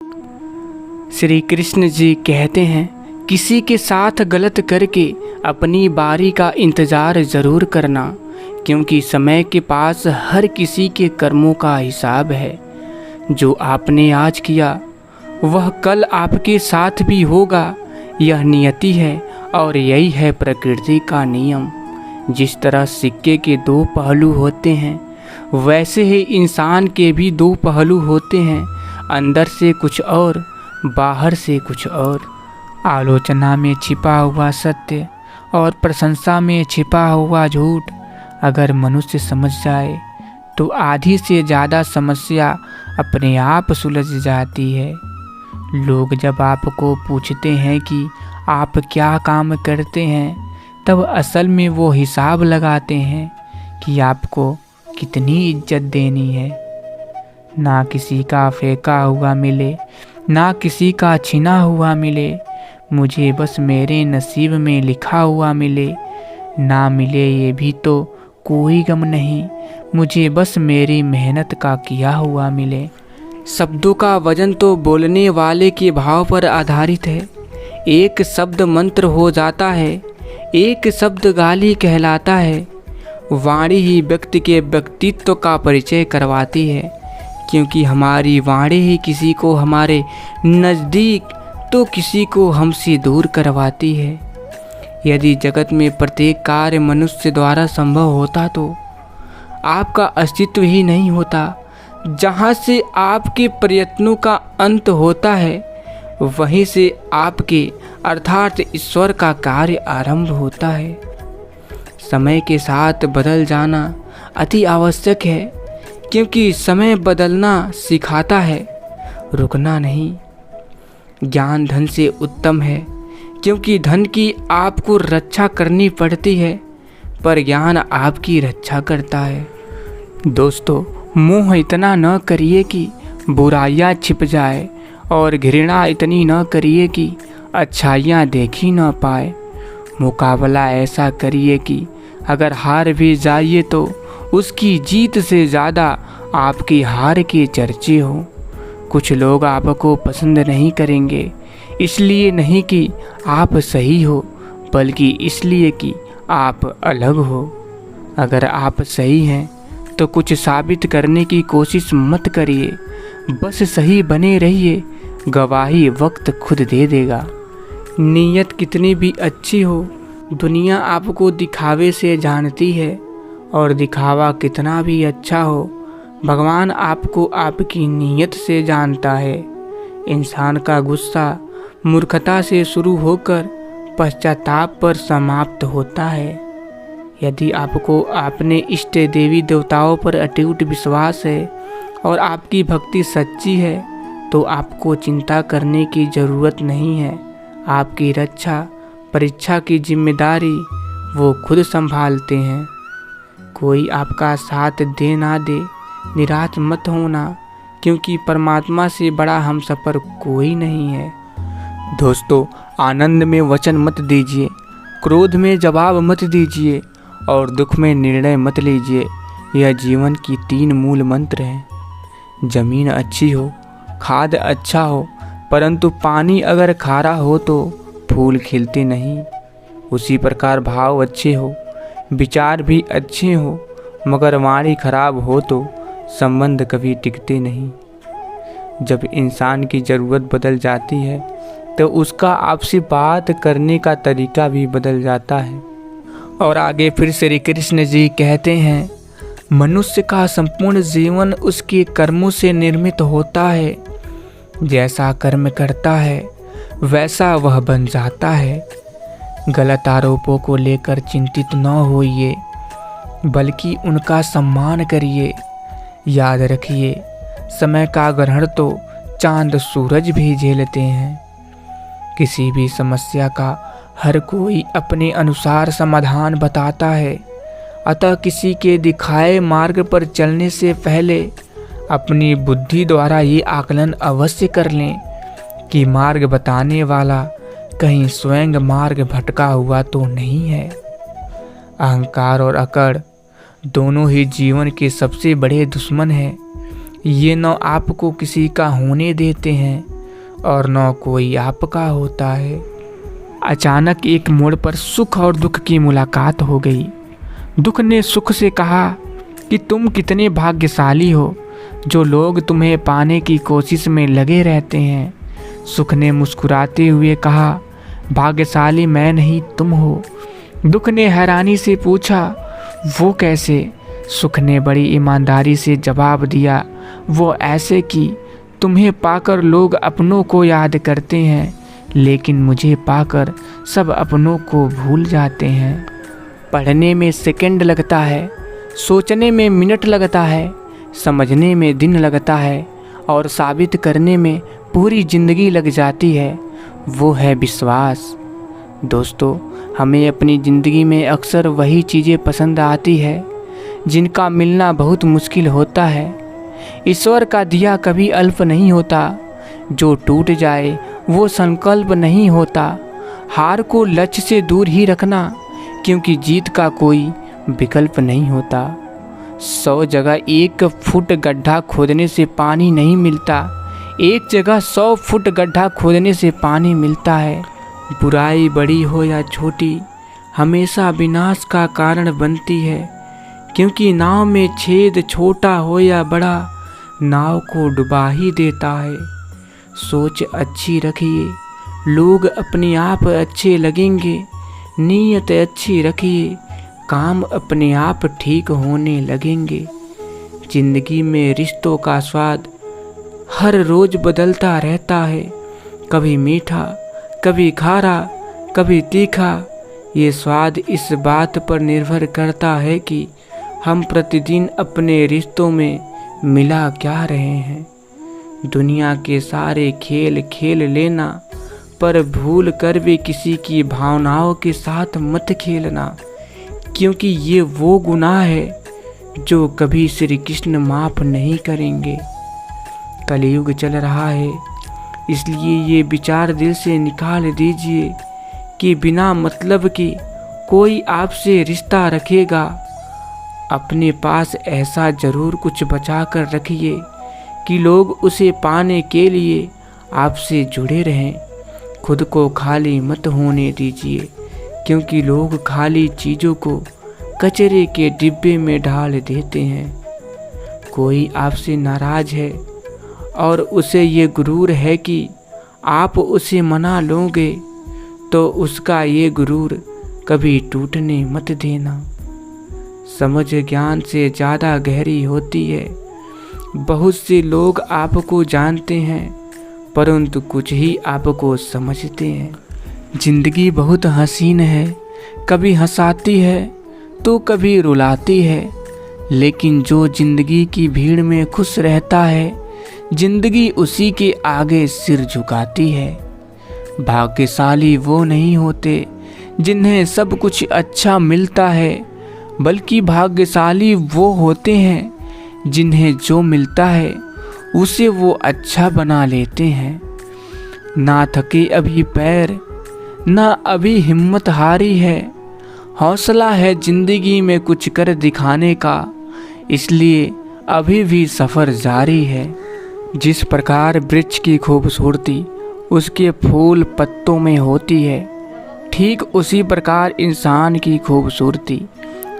श्री कृष्ण जी कहते हैं, किसी के साथ गलत करके अपनी बारी का इंतज़ार ज़रूर करना, क्योंकि समय के पास हर किसी के कर्मों का हिसाब है। जो आपने आज किया वह कल आपके साथ भी होगा। यह नियति है और यही है प्रकृति का नियम। जिस तरह सिक्के के दो पहलू होते हैं, वैसे ही इंसान के भी दो पहलू होते हैं, अंदर से कुछ और, बाहर से कुछ और। आलोचना में छिपा हुआ सत्य और प्रशंसा में छिपा हुआ झूठ अगर मनुष्य समझ जाए तो आधी से ज़्यादा समस्या अपने आप सुलझ जाती है। लोग जब आपको पूछते हैं कि आप क्या काम करते हैं, तब असल में वो हिसाब लगाते हैं कि आपको कितनी इज्जत देनी है। ना किसी का फेंका हुआ मिले, ना किसी का छिना हुआ मिले, मुझे बस मेरे नसीब में लिखा हुआ मिले। ना मिले ये भी तो कोई गम नहीं, मुझे बस मेरी मेहनत का किया हुआ मिले। शब्दों का वजन तो बोलने वाले के भाव पर आधारित है। एक शब्द मंत्र हो जाता है, एक शब्द गाली कहलाता है। वाणी ही व्यक्ति के व्यक्तित्व का परिचय करवाती है, क्योंकि हमारी वाणी ही किसी को हमारे नज़दीक तो किसी को हमसे दूर करवाती है। यदि जगत में प्रत्येक कार्य मनुष्य द्वारा संभव होता तो आपका अस्तित्व ही नहीं होता। जहाँ से आपके प्रयत्नों का अंत होता है, वहीं से आपके अर्थात ईश्वर का कार्य आरंभ होता है। समय के साथ बदल जाना अति आवश्यक है, क्योंकि समय बदलना सिखाता है, रुकना नहीं। ज्ञान धन से उत्तम है, क्योंकि धन की आपको रक्षा करनी पड़ती है, पर ज्ञान आपकी रक्षा करता है। दोस्तों, मोह इतना न करिए कि बुराइयां छिप जाए, और घृणा इतनी न करिए कि अच्छाइयाँ देखी न पाए। मुकाबला ऐसा करिए कि अगर हार भी जाइए तो उसकी जीत से ज़्यादा आपकी हार के चर्चे हो। कुछ लोग आपको पसंद नहीं करेंगे, इसलिए नहीं कि आप सही हो, बल्कि इसलिए कि आप अलग हो। अगर आप सही हैं तो कुछ साबित करने की कोशिश मत करिए, बस सही बने रहिए। गवाही वक्त खुद दे देगा। नीयत कितनी भी अच्छी हो, दुनिया आपको दिखावे से जानती है, और दिखावा कितना भी अच्छा हो, भगवान आपको आपकी नीयत से जानता है। इंसान का गुस्सा मूर्खता से शुरू होकर पश्चाताप पर समाप्त होता है। यदि आपको अपने इष्ट देवी देवताओं पर अटूट विश्वास है और आपकी भक्ति सच्ची है, तो आपको चिंता करने की ज़रूरत नहीं है। आपकी रक्षा परीक्षा की जिम्मेदारी वो खुद संभालते हैं। कोई आपका साथ दे ना दे, निराश मत होना, क्योंकि परमात्मा से बड़ा हमसफर कोई नहीं है। दोस्तों, आनंद में वचन मत दीजिए, क्रोध में जवाब मत दीजिए, और दुख में निर्णय मत लीजिए। यह जीवन की 3 मूल मंत्र हैं। जमीन अच्छी हो, खाद अच्छा हो, परंतु पानी अगर खारा हो तो फूल खिलते नहीं। उसी प्रकार भाव अच्छे हो, विचार भी अच्छे हो, मगर वाणी खराब हो तो संबंध कभी टिकते नहीं। जब इंसान की ज़रूरत बदल जाती है तो उसका आपसे बात करने का तरीका भी बदल जाता है। और आगे फिर श्री कृष्ण जी कहते हैं, मनुष्य का संपूर्ण जीवन उसके कर्मों से निर्मित होता है। जैसा कर्म करता है वैसा वह बन जाता है। गलत आरोपों को लेकर चिंतित न होइए, बल्कि उनका सम्मान करिए। याद रखिए, समय का ग्रहण तो चांद सूरज भी झेलते हैं। किसी भी समस्या का हर कोई अपने अनुसार समाधान बताता है, अतः किसी के दिखाए मार्ग पर चलने से पहले अपनी बुद्धि द्वारा ये आकलन अवश्य कर लें कि मार्ग बताने वाला कहीं स्वयं मार्ग भटका हुआ तो नहीं है। अहंकार और अकड़ दोनों ही जीवन के सबसे बड़े दुश्मन हैं। ये न आपको किसी का होने देते हैं और न कोई आपका होता है। अचानक एक मोड़ पर सुख और दुख की मुलाकात हो गई। दुख ने सुख से कहा कि तुम कितने भाग्यशाली हो, जो लोग तुम्हें पाने की कोशिश में लगे रहते हैं। सुख ने मुस्कुराते हुए कहा, भाग्यशाली मैं नहीं तुम हो। दुख ने हैरानी से पूछा, वो कैसे? सुख ने बड़ी ईमानदारी से जवाब दिया, वो ऐसे कि तुम्हें पाकर लोग अपनों को याद करते हैं, लेकिन मुझे पाकर सब अपनों को भूल जाते हैं। पढ़ने में सेकंड लगता है, सोचने में मिनट लगता है, समझने में दिन लगता है और साबित करने में पूरी ज़िंदगी लग जाती है। वो है विश्वास। दोस्तों, हमें अपनी ज़िंदगी में अक्सर वही चीज़ें पसंद आती है जिनका मिलना बहुत मुश्किल होता है। ईश्वर का दिया कभी अल्प नहीं होता, जो टूट जाए वो संकल्प नहीं होता। हार को लक्ष्य से दूर ही रखना, क्योंकि जीत का कोई विकल्प नहीं होता। 100 जगह 1 फुट गड्ढा खोदने से पानी नहीं मिलता, एक जगह 100 फुट गड्ढा खोदने से पानी मिलता है। बुराई बड़ी हो या छोटी हमेशा विनाश का कारण बनती है, क्योंकि नाव में छेद छोटा हो या बड़ा नाव को डुबा ही देता है। सोच अच्छी रखिए, लोग अपने आप अच्छे लगेंगे। नीयत अच्छी रखिए, काम अपने आप ठीक होने लगेंगे। जिंदगी में रिश्तों का स्वाद हर रोज बदलता रहता है, कभी मीठा, कभी खारा, कभी तीखा। ये स्वाद इस बात पर निर्भर करता है कि हम प्रतिदिन अपने रिश्तों में मिला क्या रहे हैं। दुनिया के सारे खेल खेल लेना, पर भूल कर भी किसी की भावनाओं के साथ मत खेलना, क्योंकि ये वो गुनाह है जो कभी श्री कृष्ण माफ़ नहीं करेंगे। कलयुग चल रहा है, इसलिए ये विचार दिल से निकाल दीजिए कि बिना मतलब के कोई आपसे रिश्ता रखेगा। अपने पास ऐसा ज़रूर कुछ बचा कर रखिए कि लोग उसे पाने के लिए आपसे जुड़े रहें। खुद को खाली मत होने दीजिए, क्योंकि लोग खाली चीज़ों को कचरे के डिब्बे में डाल देते हैं। कोई आपसे नाराज़ है और उसे ये गुरूर है कि आप उसे मना लोगे, तो उसका ये गुरूर कभी टूटने मत देना। समझ ज्ञान से ज़्यादा गहरी होती है। बहुत से लोग आपको जानते हैं, परंतु कुछ ही आपको समझते हैं। जिंदगी बहुत हसीन है, कभी हंसाती है तो कभी रुलाती है, लेकिन जो जिंदगी की भीड़ में खुश रहता है, जिंदगी उसी के आगे सिर झुकाती है। भाग्यशाली वो नहीं होते जिन्हें सब कुछ अच्छा मिलता है, बल्कि भाग्यशाली वो होते हैं जिन्हें जो मिलता है उसे वो अच्छा बना लेते हैं। ना थके अभी पैर, ना अभी हिम्मत हारी है, हौसला है जिंदगी में कुछ कर दिखाने का, इसलिए अभी भी सफ़र जारी है। जिस प्रकार वृक्ष की खूबसूरती उसके फूल पत्तों में होती है, ठीक उसी प्रकार इंसान की खूबसूरती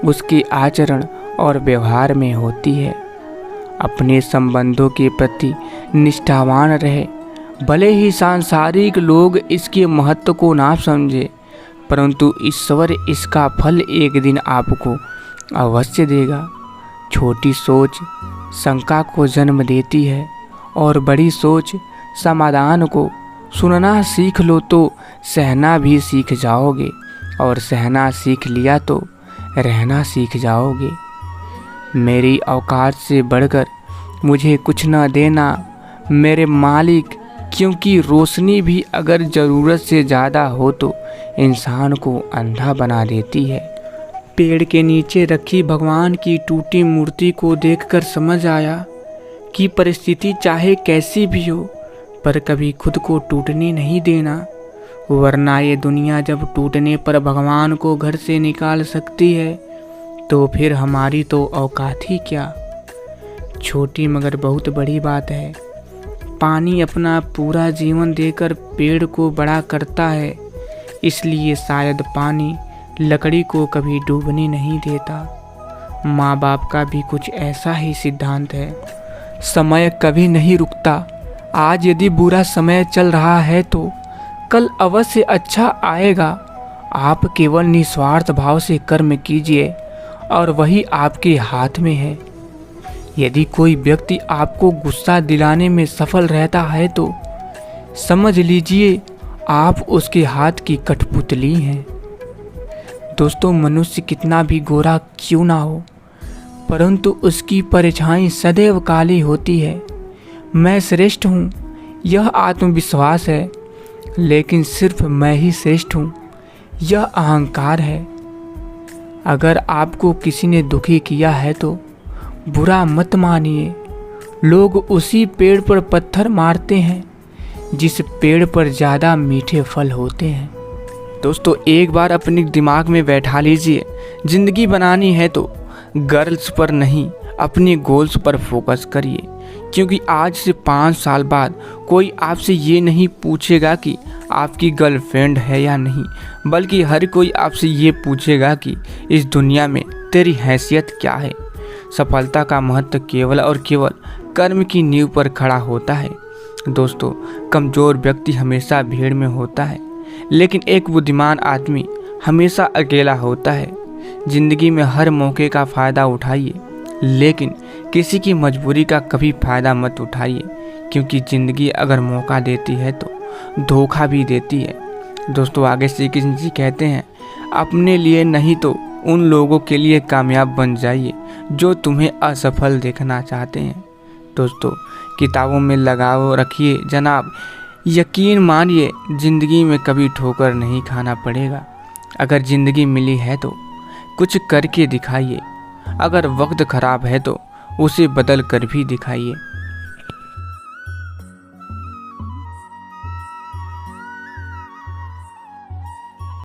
उसके आचरण और व्यवहार में होती है। अपने संबंधों के प्रति निष्ठावान रहे, भले ही सांसारिक लोग इसके महत्व को ना समझे, परंतु ईश्वर इसका फल एक दिन आपको अवश्य देगा। छोटी सोच शंका को जन्म देती है और बड़ी सोच समाधान को। सुनना सीख लो तो सहना भी सीख जाओगे, और सहना सीख लिया तो रहना सीख जाओगे। मेरी औकात से बढ़कर मुझे कुछ न देना मेरे मालिक, क्योंकि रोशनी भी अगर ज़रूरत से ज़्यादा हो तो इंसान को अंधा बना देती है। पेड़ के नीचे रखी भगवान की टूटी मूर्ति को देखकर समझ आया कि परिस्थिति चाहे कैसी भी हो, पर कभी खुद को टूटने नहीं देना, वरना ये दुनिया जब टूटने पर भगवान को घर से निकाल सकती है, तो फिर हमारी तो औकात ही क्या। छोटी मगर बहुत बड़ी बात है। पानी अपना पूरा जीवन देकर पेड़ को बड़ा करता है, इसलिए शायद पानी लकड़ी को कभी डूबने नहीं देता। माँ बाप का भी कुछ ऐसा ही सिद्धांत है। समय कभी नहीं रुकता। आज यदि बुरा समय चल रहा है तो कल अवश्य अच्छा आएगा। आप केवल निस्वार्थ भाव से कर्म कीजिए और वही आपके हाथ में है। यदि कोई व्यक्ति आपको गुस्सा दिलाने में सफल रहता है तो समझ लीजिए आप उसके हाथ की कठपुतली हैं। दोस्तों, मनुष्य कितना भी गोरा क्यों ना हो, परंतु उसकी परछाई सदैव काली होती है। मैं श्रेष्ठ हूँ, यह आत्मविश्वास है, लेकिन सिर्फ मैं ही श्रेष्ठ हूँ, यह अहंकार है। अगर आपको किसी ने दुखी किया है तो बुरा मत मानिए। लोग उसी पेड़ पर पत्थर मारते हैं जिस पेड़ पर ज़्यादा मीठे फल होते हैं। दोस्तों, एक बार अपने दिमाग में बैठा लीजिए, ज़िंदगी बनानी है तो गर्ल्स पर नहीं, अपने गोल्स पर फोकस करिए। क्योंकि आज से 5 साल बाद कोई आपसे ये नहीं पूछेगा कि आपकी गर्लफ्रेंड है या नहीं, बल्कि हर कोई आपसे ये पूछेगा कि इस दुनिया में तेरी हैसियत क्या है। सफलता का महत्व केवल और केवल कर्म की नींव पर खड़ा होता है। दोस्तों, कमज़ोर व्यक्ति हमेशा भीड़ में होता है, लेकिन एक बुद्धिमान आदमी हमेशा अकेला होता है। ज़िंदगी में हर मौके का फ़ायदा उठाइए, लेकिन किसी की मजबूरी का कभी फ़ायदा मत उठाइए, क्योंकि ज़िंदगी अगर मौका देती है तो धोखा भी देती है। दोस्तों, आगे श्री कृष्ण जी कहते हैं, अपने लिए नहीं तो उन लोगों के लिए कामयाब बन जाइए जो तुम्हें असफल देखना चाहते हैं। दोस्तों, किताबों में लगाव रखिए जनाब, यकीन मानिए ज़िंदगी में कभी ठोकर नहीं खाना पड़ेगा। अगर ज़िंदगी मिली है तो कुछ करके दिखाइए, अगर वक्त ख़राब है तो उसे बदल कर भी दिखाइए।